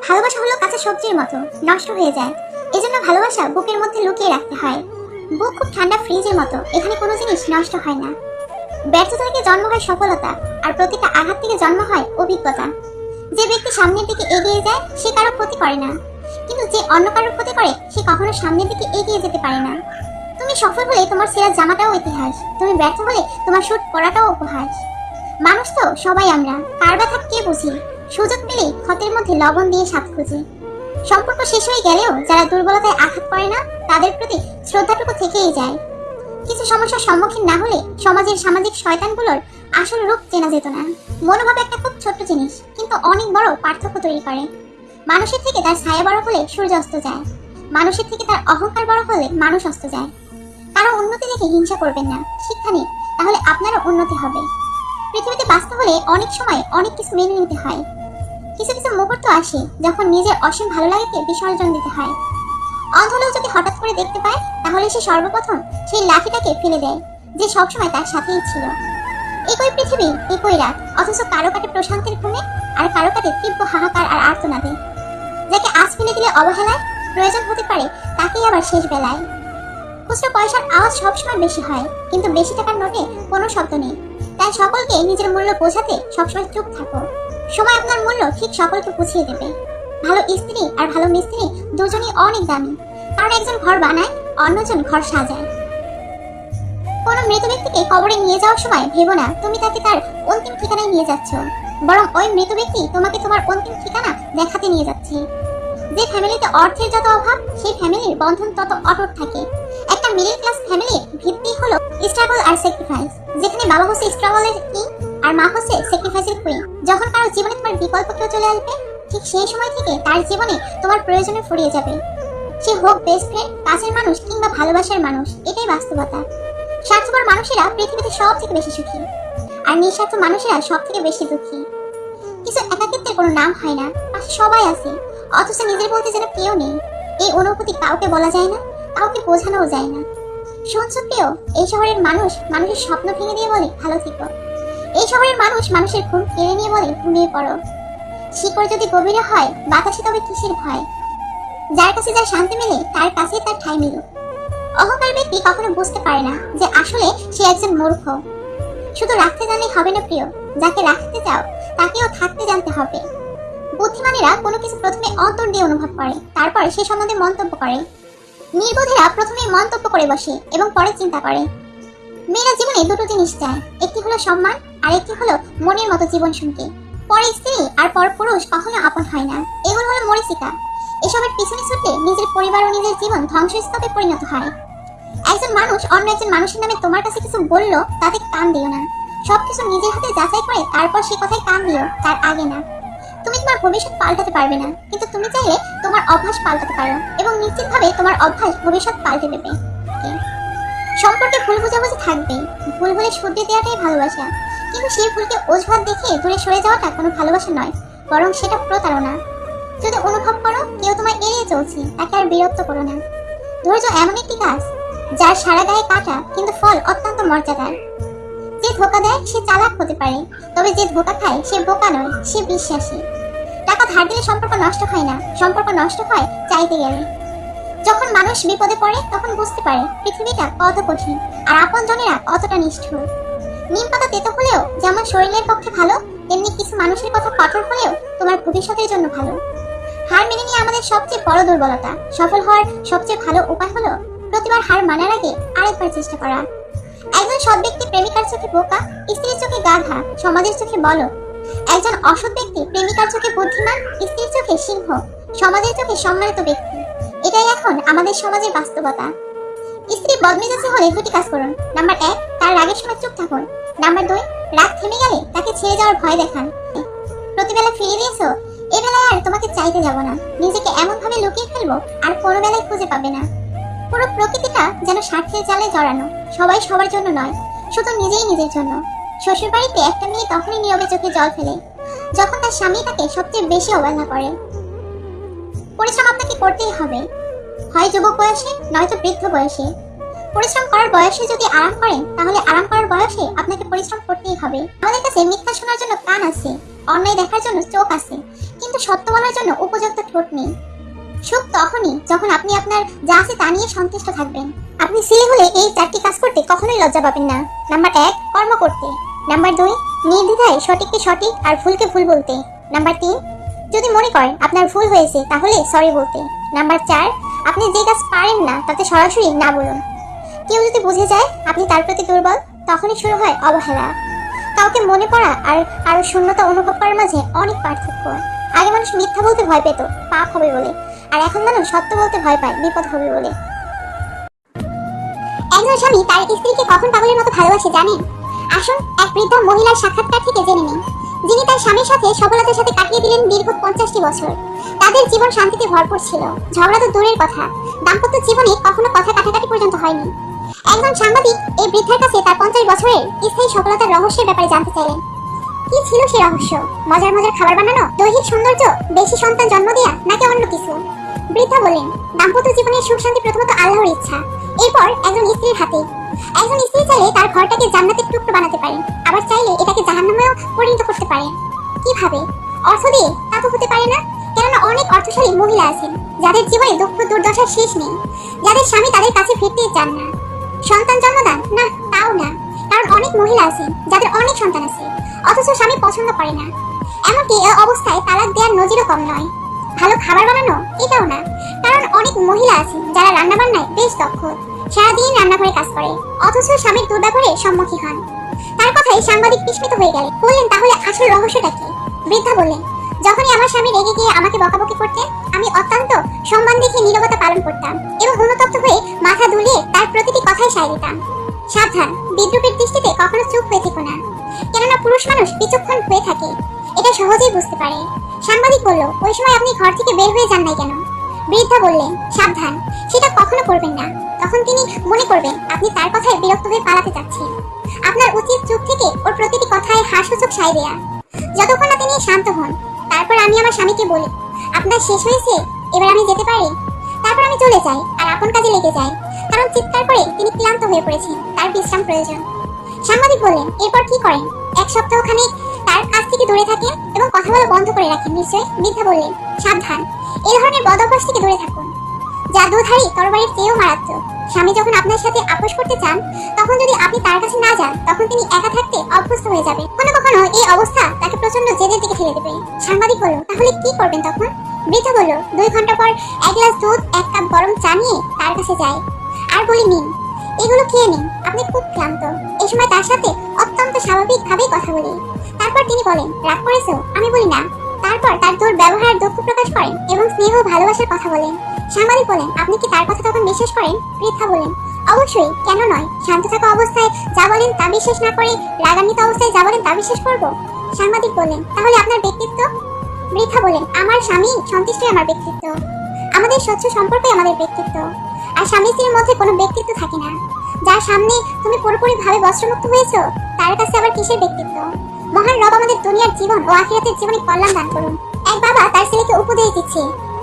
ভালোবাসা হলো কাঁচা সবজির মতো, নষ্ট হয়ে যায়। এজন্য ভালোবাসা বুকের মধ্যে লুকিয়ে রাখতে হয়। বুক খুব ঠান্ডা ফ্রিজের মতো, এখানে কোনো জিনিস নষ্ট হয় না। ব্যর্থতা থেকে জন্ম হয় সফলতা, আর প্রতিটা আঘাত থেকে জন্ম হয় অভিজ্ঞতা। যে ব্যক্তি সামনের দিকে এগিয়ে যায় সে কারো ক্ষতি করে না, কিন্তু যে অন্য কারোর ক্ষতি করে সে কখনো সামনের দিকে এগিয়ে যেতে পারে না। তুমি সফল হলে তোমার ছেঁড়া জামাটাও ইতিহাস, তুমি ব্যর্থ হলে তোমার শুট পড়াটাও উপহাস। মানুষ তো সবাই আমরা, কার ব্যথা কে বুঝি, সুযোগ পেলে ক্ষতের মধ্যে লবণ দিয়ে স্বাদ খুঁজি। সম্পর্ক শেষ হয়ে গেলেও যারা দুর্বলতায় আঘাত করে না তাদের প্রতি শ্রদ্ধাটুকু থেকেই যায়। কিছু সমস্যার সম্মুখীন না হলে সমাজের সামাজিক শয়তানগুলোর আসল রূপ চেনা যেত না। মনোভাব একটা খুব ছোট্ট জিনিস, কিন্তু অনেক বড় পার্থক্য তৈরি করে। মানুষের থেকে তার ছায়া বড় হলে সূর্য অস্ত যায়, মানুষের থেকে তার অহংকার বড় হলে মানুষ অস্ত যায়। কারো উন্নতি দেখে হিংসা করবেন না, শিক্ষা নিন, তাহলে আপনারও উন্নতি হবে। পৃথিবীতে বাঁচতে হলে অনেক সময় অনেক কিছু মেনে নিতে হয়। কিছু কিছু মুহূর্ত আসে যখন নিজের অসীম ভালো লাগাকে বিসর্জন দিতে হয়। অন্ধ লোক যদি হঠাৎ করে দেখতে পায় তাহলে সে সর্বপ্রথম সেই লাঠিটাকে ফেলে দেয় যে সবসময় তার সাথেই ছিল। একই পৃথিবী, একই রাত, অথচ কারো কাটে প্রশান্তির ঘুমে আর কারো কাটে তীব্র হাহাকার আর আর্তনাদে। যাকে আজ ফেলে দিলে অবহেলায় প্রয়োজন হতে পারে তাকেই আবার শেষ বেলায়। খুচরো পয়সার আওয়াজ সবসময় বেশি হয়, কিন্তু বেশি টাকার নোটে কোনো শব্দ নেই। তাই সকলকে নিজের মূল্য বোঝাতে সবসময় চুপ থাকো। সময় আপনার মূল্য ঠিক সকলকে বুঝিয়ে দেবে। ভালো স্ত্রী আর ভালো মিস্ত্রি দুজনই অনেক দামি, কারণ একজন ঘর বানায়, অন্যজন ঘর সাজায়। কোনো মৃত ব্যক্তিকে কবরে নিয়ে যাওয়ার সময় ভেবো না তুমি তাকে তার অন্তিম ঠিকানায় নিয়ে যাচ্ছ, বরং ওই মৃত ব্যক্তি তোমাকে তোমার অন্তিম ঠিকানা দেখাতে নিয়ে যাচ্ছে। যে ফ্যামিলিতে অর্থের যত অভাব সেই ফ্যামিলির বন্ধন তত অটুট থাকে। একটা মিডল ক্লাস ফ্যামিলির ভিত্তি হলো স্ট্রাগল আর স্যাক্রিফাইস, যেখানে বাবা হচ্ছে স্ট্রাগলের কিং আর মা হচ্ছে স্যাক্রিফাইসের কুইন। যখন কারো জীবনে তোমার বিকল্প কেউ চলে আসবে, ঠিক সেই সময় থেকে তার জীবনে তোমার প্রয়োজনে ফুরিয়ে যাবে। সে হোক বেস্ট ফ্রেন্ড, কাছের মানুষ কিংবা ভালোবাসার মানুষ, এটাই বাস্তবতা। স্বার্থপর মানুষেরা পৃথিবীতে সব থেকে বেশি সুখী, আর নিঃস্বার্থ মানুষেরা সব থেকে বেশি দুঃখী। কিছু একাকিত্বের কোনো নাম হয় না, পাশে সবাই আছে, অথচ নিজের বলতে যেন কেউ নেই। এই অনুভূতি কাউকে বলা যায় না, কাউকে বোঝানোও যায় না। শুনছো প্রিয়, এই শহরের মানুষ মানুষের স্বপ্ন ভেঙে দিয়ে বলে ভালো থেকো। এই শহরের মানুষ মানুষের ঘুম কেড়ে নিয়ে বলে ঘুমিয়ে পড়ো। শিকড় যদি গভীরে হয় বাতাসে তবে কিসের ভয়? যার কাছে যার শান্তি মেলে তার কাছেই তার ঠাঁই মিলে। অহংকার ব্যক্তি কখনো বুঝতে পারে না যে আসলে সে একজন মূর্খ। শুধু রাখতে জানলেই হবে না প্রিয়, যাকে রাখতে চাও তাকেও থাকতে জানতে হবে। বুদ্ধিমানেরা কোনো কিছু প্রথমে অন্তর দিয়ে অনুভব করে, তারপর সে সম্বন্ধে মন্তব্য করে। নির্বোধেরা প্রথমে মন্তব্য করে বসে এবং পরে চিন্তা করে। মেয়েরা জীবনে দুটো জিনিস চায়, একটি হলো সম্মান আর একটি হলো মনের মতো জীবন সঙ্গী। পরে স্ত্রী আর পর পুরুষ কখনো আপন হয় না, এগুলো হলো মরীচিকা। এসবের পিছনে ছুটে নিজের পরিবার ও নিজের জীবন ধ্বংসস্তূপে পরিণত হয়। একজন মানুষ অন্য একজন মানুষের নামে তোমার কাছে কিছু বললো, তাতে কান দিও না। সবকিছু নিজের হাতে যাচাই করে তারপর সে কথায় কান দিও, তার আগে না। তুমি তোমার ভবিষ্যৎ পাল্টাতে পারবে না, কিন্তু তুমি চাইলে তোমার অভ্যাস পাল্টাতে পারো, এবং নিশ্চিতভাবে তোমার অভ্যাস ভবিষ্যৎ পাল্টে দেবে। সম্পর্কে ভুল বোঝাবুঝি থাকবে, ভুল হলে শুধরে দেওয়াটাই ভালোবাসা, কিন্তু সেই ভুলকে অজুহাত দেখে দূরে সরে যাওয়াটা কোনো ভালোবাসা নয়, বরং সেটা প্রতারণা। যদি অনুভব করো কেউ তোমায় এড়িয়ে চলছে, তাকে আর বিরক্ত করো না। ধৈর্য এমন একটি গাছ যার সারা গায়ে কাটা, কিন্তু ফল অত্যন্ত মর্যাদার। যে ধোকা দেয় সে চালাক হতে পারে, তবে যে ধোকা খায় সে বোকা নয়, সে বিশ্বাসী। টাকা ধার দিলে সম্পর্ক নষ্ট হয় না, সম্পর্ক নষ্ট হয় চাইতে গেলে। যখন মানুষ বিপদে পড়ে তখন বুঝতে পারে পৃথিবীটা কত কঠিন আর আপনজনেরা কতটা নিষ্ঠুর। নিম পাতা তেতো হলেও যেমন শরীরের পক্ষে ভালো, তেমনি কিছু মানুষের কথা কঠোর হলেও তোমার ভবিষ্যতের জন্য ভালো। হার মেনে নিয়ে আমাদের সবচেয়ে বড় দুর্বলতা। সফল হওয়ার সবচেয়ে ভালো উপায় হলো প্রতিবার হার মানার আগে আরেকবার চেষ্টা করা। একজন সৎ ব্যক্তি প্রেমিকার চোখে বোকা, স্ত্রীর চোখে গাধা, সমাজের চোখে বলদ। একজন অসৎ ব্যক্তি প্রেমিকার চোখে বুদ্ধিমান, স্ত্রীর চোখে সিংহ, সমাজের চোখে সম্মানিত ব্যক্তি। এটাই এখন আমাদের সমাজের বাস্তবতা। স্ত্রী বদমেজাজি হলে দুটি কাজ করুন। নাম্বার 1, তার রাগের সময় চুপ থাকুন। নাম্বার 2, রাগ থেমে গেলে তাকে ছেড়ে যাওয়ার ভয় দেখান। প্রতিবেলা ফিরে দিয়েছো, এ বেলায় আর তোমাকে চাইতে যাব না। নিজেকে এমন ভাবে লুকিয়ে ফেলবো আর কোনো বেলায় খুঁজে পাবে না। পুরো প্রকৃতিটা যেন স্বার্থের জালে জড়ানো, সবাই সবার জন্য নয়, শুধু নিজেই নিজের জন্য। শ্বশুর বাড়িতে একটা মেয়ে তখনই নীরবে চোখে জল ফেলে যখন তার স্বামী তাকে সবচেয়ে বেশি অবহেলা করে। পরিশ্রম আপনাকে করতেই হবে, হয় যুবক বয়সে নয়তো বৃদ্ধ বয়সে। পরিশ্রম করার বয়সে যদি আরাম করেন, তাহলে আরাম করার বয়সে আপনাকে পরিশ্রম করতেই হবে। আমাদের কাছে মিথ্যা শোনার জন্য কান আছে, অন্যায় দেখার জন্য চোখ আছে, কিন্তু সত্য বলার জন্য উপযুক্ত ঠোঁট নেই। সুখ তখনই যখন আপনি আপনার যা আছে তা নিয়ে সন্তুষ্ট থাকবেন। আপনি ছেলে হলে এই 4টি কাজ করতে কখনোই লজ্জা পাবেন না। নাম্বার 1, কর্ম করতে। নাম্বার 2, নির্দ্বিধায় সঠিককে সঠিক আর ভুলকে ভুল বলতে। নাম্বার 3, যদি মনে করেন আপনার ভুল হয়েছে তাহলে সরি বলতে। নাম্বার 4, আপনি যে কাজ পারেন না তাতে সরাসরি না বলুন। কেউ যদি বুঝে যায় আপনি তার প্রতি দুর্বল, তখনই শুরু হয় অবহেলা। কাউকে মনে পড়া আর কারো শূন্যতা অনুভব করার মাঝে অনেক পার্থক্য। আগে মানুষ মিথ্যা বলতে ভয় পেত পাপ হবে বলে, আর এখন মানুষ সত্য বলতে ভয় পায় বিপদ হবে বলে। একজন স্বামী তার স্ত্রীকে কখন পাগলের মতো ভালোবাসে জানেন? আসুন এক বৃদ্ধা মহিলার সাক্ষাৎকার থেকে জেনে নিন, যিনি তার স্বামীর সাথে সফলতার সাথে কাটিয়ে দিলেন দীর্ঘ 50টি বছর। তাদের জীবন শান্তিতে ভরপুর ছিল, ঝগড়া তো দূরের কথা, দাম্পত্য জীবনে কখনো কথা কাটাকাটি পর্যন্ত হয়নি। একজন সাংবাদিক এই বৃদ্ধার কাছে তার 50 বছরের স্থায়ী সফলতার রহস্যের ব্যাপারে জানতে চাইলেন। কি ছিল সে রহস্য? মজার মজার খাবার বানানো, দৈহিক সৌন্দর্য, বেশি সন্তান জন্ম দেয়া, নাকি অন্য কিছু? বৃদ্ধা বলেন, দাম্পত্য জীবনের সুখ শান্তি প্রথমত আল্লাহর ইচ্ছা, এরপর একজন স্ত্রীর হাতে। একজন স্ত্রী চাইলে তার ঘরটাকে জান্নাতের টুকরো বানাতে পারেন, আবার চাইলে এটাকে জাহান্নামেও পরিণত করতে পারেন। কিভাবে? অর্থ দিয়ে? তা তো হতে পারে না, কেননা অনেক অর্থশালী মহিলা আছেন যাদের জীবনে দুঃখ দুর্দশার শেষ নেই, যাদের স্বামী তাদের কাছে ফিরতেই চান না। সন্তান জন্মদান? না, তাও না, কারণ অনেক মহিলা আছেন যাদের অনেক সন্তান আছে অথচ স্বামী পছন্দ করে না। এমনকি এই অবস্থায় তালাক দেওয়ার নজিরও কম নয়। ভালো খাবার বানানো? এটাও না, কারণ অনেক মহিলা আছেন যারা রান্না বান্নায় বেশ দক্ষ, সারাদিন রান্নাঘরে কাজ করে অথচ স্বামীর দুর্ব্যবহারের সম্মুখীন হন। তার কথায় সাংবাদিক বিস্মিত হয়ে গেলেন, বললেন, তাহলে আসল রহস্যটা কি? বৃদ্ধা বললেন, যখনই আমার স্বামী রেগে গিয়ে আমাকে বকাবকি করতেন, আমি অত্যন্ত সম্মান দেখে নীরবতা পালন করতাম এবং অনুতপ্ত হয়ে মাথা দুলিয়ে তার প্রতিটি কথায় সায় দিতাম। সাবধান, বিদ্রুপের দৃষ্টিতে কখনো চুপ হয়ে থেকো না, কেননা পুরুষ মানুষ বিচক্ষণ হয়ে থাকে, এটা সহজেই বুঝতে পারে। সাংবাদিক বলল, ওই সময় আপনি ঘর থেকে বের হয়ে যান নাই কেন? বৃদ্ধা বললেন, সাবধান, সেটা কখনো করবেন না। তখন তিনি মনে করবেন আপনি তার কথায় বিরক্ত হয়ে পালাতে চাচ্ছেন। আপনার উচিত চুপ থেকে ওর প্রতিটি কথায় হাস্যচোখ সায় দেয়া, যতক্ষণ না তিনি শান্ত হন। তারপর আমি আমার স্বামীকে বলি, আপনার শেষ হয়েছে, এবার আমি যেতে পারি? তারপর আমি চলে যাই আর আপন কাজে লেগে যাই, কারণ চিৎকার করে তিনি ক্লান্ত হয়ে পড়েছেন, তার বিশ্রাম প্রয়োজন। সাংবাদিক বললেন, এরপর কি করেন? 1 সপ্তাহ খানিক তার কাছ থেকে দূরে থাকেন এবং কথা বলা বন্ধ করে রাখেন নিশ্চয়? বৃদ্ধা বললেন, সাবধান, এই ধরনের বদ অভ্যাস থেকে দূরে থাকুন, যা দুধারী তরবারির চেয়েও মারাত্মক। স্বামী যখন আপনার সাথে আপোষ করতে চান, তখন যদি আপনি তার কাছে না যান, তখন তিনি একা থাকতে অভ্যস্ত হয়ে যাবে। কখনো কখনো এই অবস্থা তাকে প্রচন্ড জেদের দিকে ঠেলে দেবে। সাংবাদিক বলল, তাহলে কি করবেন তখন? বৃদ্ধা বলল, 2 ঘন্টা পর 1 গ্লাস দুধ, 1 কাপ গরম চা নিয়ে তার কাছে যাই আর বলি, নিন, এগুলো খেয়ে নিন, আপনি খুব ক্লান্ত। এই সময় তার সাথে অত্যন্ত স্বাভাবিকভাবেই কথা বলি। তারপর তিনি বলেন, রাগ করেছো? আমি বলি না। তারপর তার দুর্ব্যবহার দুঃখ প্রকাশ করেন এবং স্নেহ ভালোবাসার কথা বলেন। সাংবাদিক বলেন, আপনি কি তার কথা তখন বিশ্বাস করেন? বৃদ্ধা বলেন, অবশ্যই, কেন নয়? শান্ত থাকা অবস্থায় যা বলেন তা বিশ্বাস না করে রাগান্বিত অবস্থায় যা বলেন তা বিশ্বাস করব? সাংবাদিক বলেন, তাহলে আপনার ব্যক্তিত্ব? বৃদ্ধা বলেন, আমার স্বামী সন্তুষ্টই আমার ব্যক্তিত্ব, আমাদের স্বচ্ছ সম্পর্কই আমাদের ব্যক্তিত্ব। আর স্বামী স্ত্রীর মধ্যে কোনো ব্যক্তিত্ব থাকে না। যার সামনে তুমি পুরোপুরি ভাবে বস্ত্রমুক্ত হয়েছো, তার কাছে আবার কিসের ব্যক্তিত্ব? মহান রব আমাদের দুনিয়ার জীবন ও আখিরাতের জীবনে কল্যাণ দান করুন। এক বাবা তার ছেলেকে উপদেশ দিচ্ছে,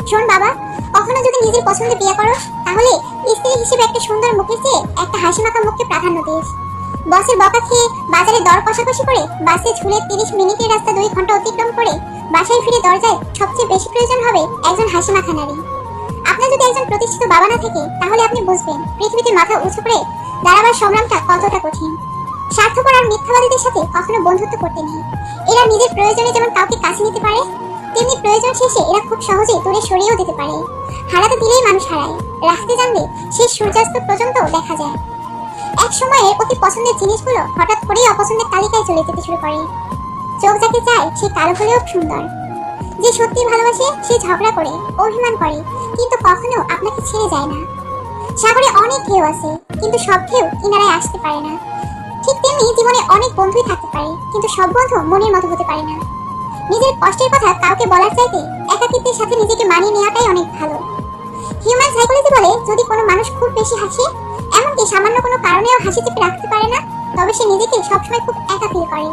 শোন বাবা, কখনো যদি নিজের পছন্দে বিয়ে করো, তাহলে স্ত্রী হিসেবে একটা সুন্দর মুখের চেয়ে একটা হাসি মাখা মুখকে প্রাধান্য দিস। বসের বকা খেয়ে বাজারে দর কষাকষি করে বাসে ঝুলে 30 মিনিটের রাস্তা 2 ঘন্টা অতিক্রম করে বাসায় ফিরে দরজায় সবচেয়ে বেশি প্রয়োজন হবে একজন হাসি মাখা নারী। আপনার যদি একজন প্রতিষ্ঠিত বাবা না থাকে, তাহলে আপনি বুঝবেন পৃথিবীতে মাথা উঁচু করে দাঁড়াবার সংগ্রামটা কতটা কঠিন। স্বার্থপর আর মিথ্যাবাদীদের সাথে কখনো বন্ধুত্ব করতে নেই। এরা নিজের প্রয়োজনে যেমন কাউকে কাছে নিতে পারে, তেমনি প্রয়োজন শেষে এরা খুব সহজে দূরে সরিয়েও দিতে পারে। হারাতে দিলেই মানুষ হারায়, রাখতে জানলে শেষ সূর্যাস্ত পর্যন্ত দেখা যায়। এক সময়ে অতি পছন্দের জিনিসগুলো হঠাৎ করেই অপছন্দের তালিকায় চলে যেতে শুরু করে। চোখ যাকে চায় সে কালো হলেও সুন্দর। যে সত্যি ভালোবাসে সে ঝগড়া করে, অভিমান করে, কিন্তু কখনো আপনাকে ছেড়ে যায় না। সাগরে অনেক ঢেউ আছে, কিন্তু সব ঢেউ কিনারায় আসতে পারে না। ঠিক তেমনি জীবনে অনেক বন্ধুই থাকতে পারে, কিন্তু সব বন্ধু মনের মতো হতে পারে না। নিজের কষ্টের কথা কাউকে বলার চাইতে একাকিত্বের সাথে নিজেকে মানিয়ে নেওয়াটাই অনেক ভালো। হিউম্যান সাইকোলজি বলে, যদি কোনো মানুষ খুব বেশি হাসে, এমনকি সামান্য কোনো কারণেও হাসি চেপে রাখতে পারে না, তবে সে নিজেকে সবসময় খুব একা ফিল করে।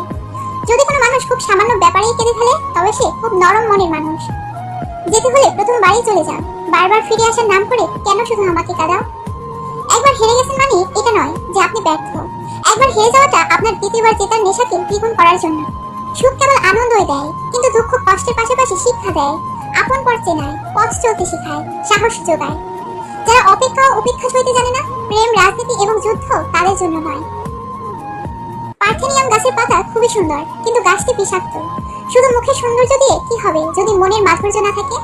যদি কোনো মানুষ খুব সামান্য ব্যাপারেই কেঁদে ফেলে, তবে সে খুব নরম মনের মানুষ। যেতে হলে প্রথম বাড়ি চলে যান, বারবার ফিরে আসার নাম করে কেন শুধু আমাকে কাঁদাও? একবার হেরে গেছেন মানে এটা নয় যে আপনি ব্যর্থ। একবার হেরে যাওয়াটা আপনার দ্বিতীয়বার জেতার নেশাকে দ্বিগুণ করার জন্য। সুখ কেবল আনন্দই দেয়, কিন্তু দুঃখ কষ্টের পাশাপাশি শিক্ষা দেয়, আপন পর চেনায়, পথ চলতে শেখায়, সাহস যোগায়। যারা অপেক্ষা ও উপেক্ষা সইতে জানে না, প্রেম, রাজনীতি এবং যুদ্ধ তাদের জন্য নয়। পার্থেনিয়াম গাছের পাতা খুবই সুন্দর, কিন্তু গাছটি বিষাক্ত। শুধু মুখের সৌন্দর্য দিয়ে কি হবে যদি মনের মাধুর্য না থাকে?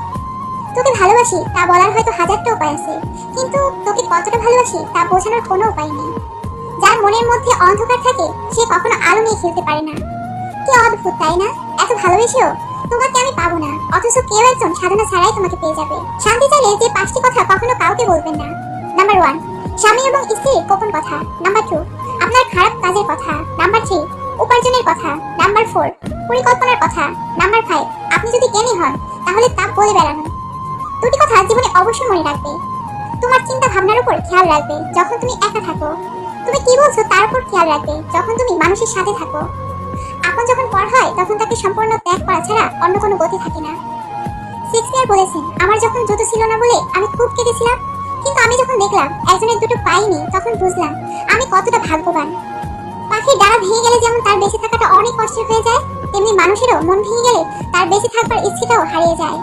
তোকে ভালোবাসি তা বলার হয়তো হাজারটা উপায় আছে, কিন্তু তোকে কতটা ভালোবাসি তা বোঝানোর কোনো উপায় নেই। যার মনের মধ্যে অন্ধকার থাকে সে কখনো আলো নিয়ে খেলতে পারে না। কি অদ্ভুত তাই না? এত ভালোবেসেও তোমাকে আমি পাবো না, অথচ কেউ একজন সাধনা ছাড়াই তোমাকে পেয়ে যাবে। শান্তি চাইলে যে 5টি কথা কখনো কাউকে বলবেন না। নাম্বার 1, স্বামী এবং স্ত্রীর গোপন কথা। নাম্বার 2, আপনার খারাপ কাজের কথা। নাম্বার 3, উপার্জনের কথা। নাম্বার 4, পরিকল্পনার কথা। নাম্বার 5, আপনি যদি জ্ঞানী হন তাহলে তা বলে বেড়ানো। 2টি কথা জীবনে অবশ্যই মনে রাখবে। তোমার চিন্তা ভাবনার উপর খেয়াল রাখবে যখন তুমি একা থাকো। তুমি কি বলছো তার উপর খেয়াল রাখবে যখন তুমি মানুষের সাথে থাকো। আপন যখন পর হয় তখন তাকে সম্পূর্ণ ত্যাগ করা ছাড়া অন্য কোনো গতি থাকে না। শেক্সপিয়ার বলেছেন, আমার যখন জুতো ছিল না বলে আমি খুব কেঁদেছিলাম, কিন্তু আমি যখন দেখলাম একজনের দুটো পাইনি তখন বুঝলাম আমি কতটা ভাগ্যবান। পাখির ডানা ভেঙে গেলে যেমন তার বেঁচে থাকাটা অনেক কষ্টের হয়ে যায়, তেমনি মানুষেরও মন ভেঙে গেলে তার বেঁচে থাকবার ইচ্ছেটাও হারিয়ে যায়।